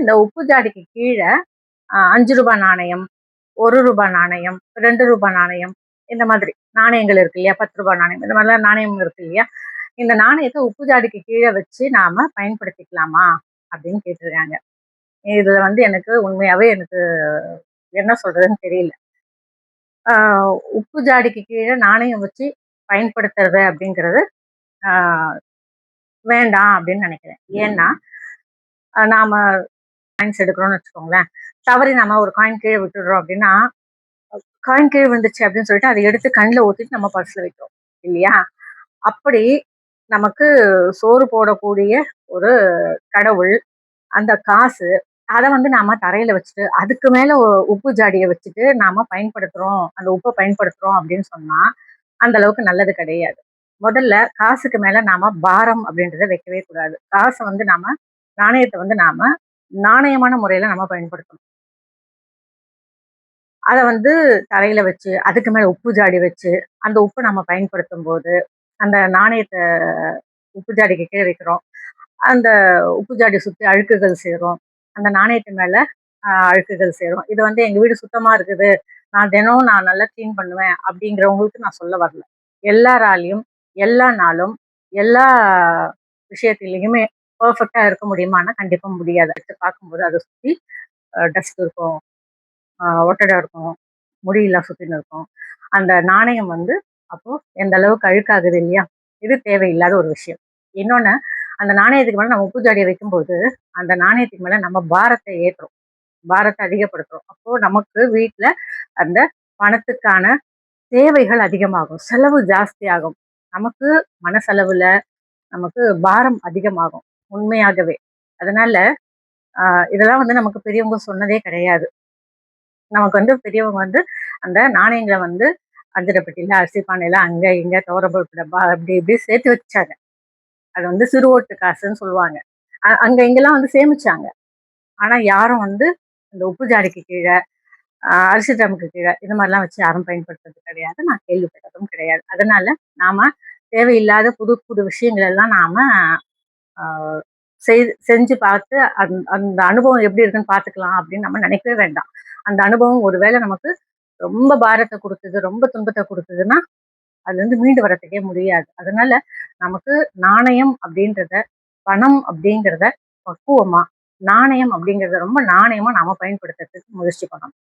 இந்த உப்பு ஜாடிக்கு கீழ ரூ. 5 நாணயம், ரூ. 1 நாணயம், ரூ. 2 நாணயம், இந்த மாதிரி நாணயங்கள் இருக்கு இல்லையா? ரூ. 10 நாணயம், இந்த மாதிரிலாம் நாணயம் இருக்கு இல்லையா? இந்த நாணயத்தை உப்பு ஜாடிக்கு கீழே வச்சு நாம பயன்படுத்திக்கலாமா அப்படின்னு கேட்டிருக்காங்க. இதுல எனக்கு உண்மையாவே எனக்கு என்ன சொல்றதுன்னு தெரியல. உப்பு ஜாடிக்கு கீழே நாணயம் வச்சு பயன்படுத்துறது அப்படிங்கிறது வேண்டாம் அப்படின்னு நினைக்கிறேன். ஏன்னா நாம காயின்ஸ் எடுக்கிறோம்னு வச்சுக்கோங்களேன், தவறி நாம ஒரு காயின் கீழே விட்டுடுறோம் அப்படின்னா, காயின் கீழே விழுந்துச்சு அப்படின்னு சொல்லிட்டு அதை எடுத்து கண்ணில் ஊத்திட்டு நம்ம பர்ஸ்ல வைக்கிறோம் இல்லையா? அப்படி நமக்கு சோறு போடக்கூடிய ஒரு கடவுள் அந்த காசு, அதை நாம தரையில வச்சுட்டு அதுக்கு மேல உப்பு ஜாடியை வச்சுட்டு நாம பயன்படுத்துறோம், அந்த உப்பை பயன்படுத்துறோம் அப்படின்னு சொன்னா அந்த அளவுக்கு நல்லது கிடையாது. முதல்ல காசுக்கு மேல நாம பாரம் அப்படின்றத வைக்கவே கூடாது. காசை நாம நாணயத்தை நாம நாணயமான முறையில நம்ம பயன்படுத்தணும். அதை தரையில வச்சு அதுக்கு மேல உப்பு ஜாடி வச்சு அந்த உப்பை நம்ம பயன்படுத்தும் போது அந்த நாணயத்தை உப்பு ஜாடிக்கு கீழே வைக்கிறோம். அந்த உப்பு ஜாடி சுத்தி அழுக்குகள் சேரும். அந்த நாணயத்து மேல அழுக்குகள் சேரும். இது எங்க வீடு சுத்தமா இருக்குது, நான் தினம் நல்லா கிளீன் பண்ணுவேன் அப்படிங்கிறவங்களுக்கு நான் சொல்ல வரல. எல்லாராலையும் எல்லா நாளும் எல்லா விஷயத்திலையுமே பெர்ஃபெக்டா இருக்க முடியுமான்னா கண்டிப்பா முடியாது. பார்க்கும்போது அதை சுத்தி டஸ்ட் இருக்கும், ஒட்டடை இருக்கும், முடியெல்லாம் சுத்தின்னு இருக்கும். அந்த நாணயம் அப்போ எந்த அளவுக்கு அழுக்காகுது இல்லையா? இது தேவையில்லாத ஒரு விஷயம். இன்னொன்னு, அந்த நாணயத்துக்கு மேல நம்ம உப்பு ஜாடியை வைக்கும்போது அந்த நாணயத்துக்கு மேல நம்ம பாரத்தை ஏற்றுறோம், பாரத்தை அதிகப்படுத்துறோம். அப்போ நமக்கு வீட்டுல அந்த பணத்துக்கான தேவைகள் அதிகமாகும், செலவு ஜாஸ்தியாகும், நமக்கு மனசெலவுல நமக்கு பாரம் அதிகமாகும் உண்மையாகவே. அதனால இதெல்லாம் நமக்கு பெரியவங்க சொன்னதே கிடையாது. நமக்கு பெரியவங்க அந்த நாணயங்களை அஞ்சரை பெட்டியில, அரிசி பானையில, அங்க இங்க துவரம்பருப்பு டப்பா அப்படி இப்படி சேர்த்து வச்சாங்க. அது சிறு ஓட்டு காசுன்னு சொல்லுவாங்க. அங்க இங்கெல்லாம் சேமிச்சாங்க. ஆனா யாரும் இந்த உப்பு ஜாடிக்கு கீழே, அரிசி ட்ரமுக்கு கீழே இது மாதிரிலாம் வச்சு யாரும் பயன்படுத்துறது கிடையாது. நான் கேள்விப்பட்டதும் கிடையாது. அதனால நாம தேவையில்லாத புது புது விஷயங்கள் எல்லாம் நாம செஞ்சு பார்த்து அந்த அனுபவம் எப்படி இருக்குன்னு பார்த்துக்கலாம் அப்படின்னு நம்ம நினைக்கவே வேண்டாம். அந்த அனுபவம் ஒருவேளை நமக்கு ரொம்ப பாரத்தை கொடுத்தது, ரொம்ப துன்பத்தை கொடுத்ததுன்னா அதுல மீண்டு வரத்துக்கே முடியாது. அதனால நமக்கு நாணயம் அப்படின்றத, பணம் அப்படிங்கிறத பக்குவமா, நாணயம் அப்படிங்கிறத ரொம்ப நாணயமா நாம பயன்படுத்துறதுக்கு முயற்சி பண்ணணும்.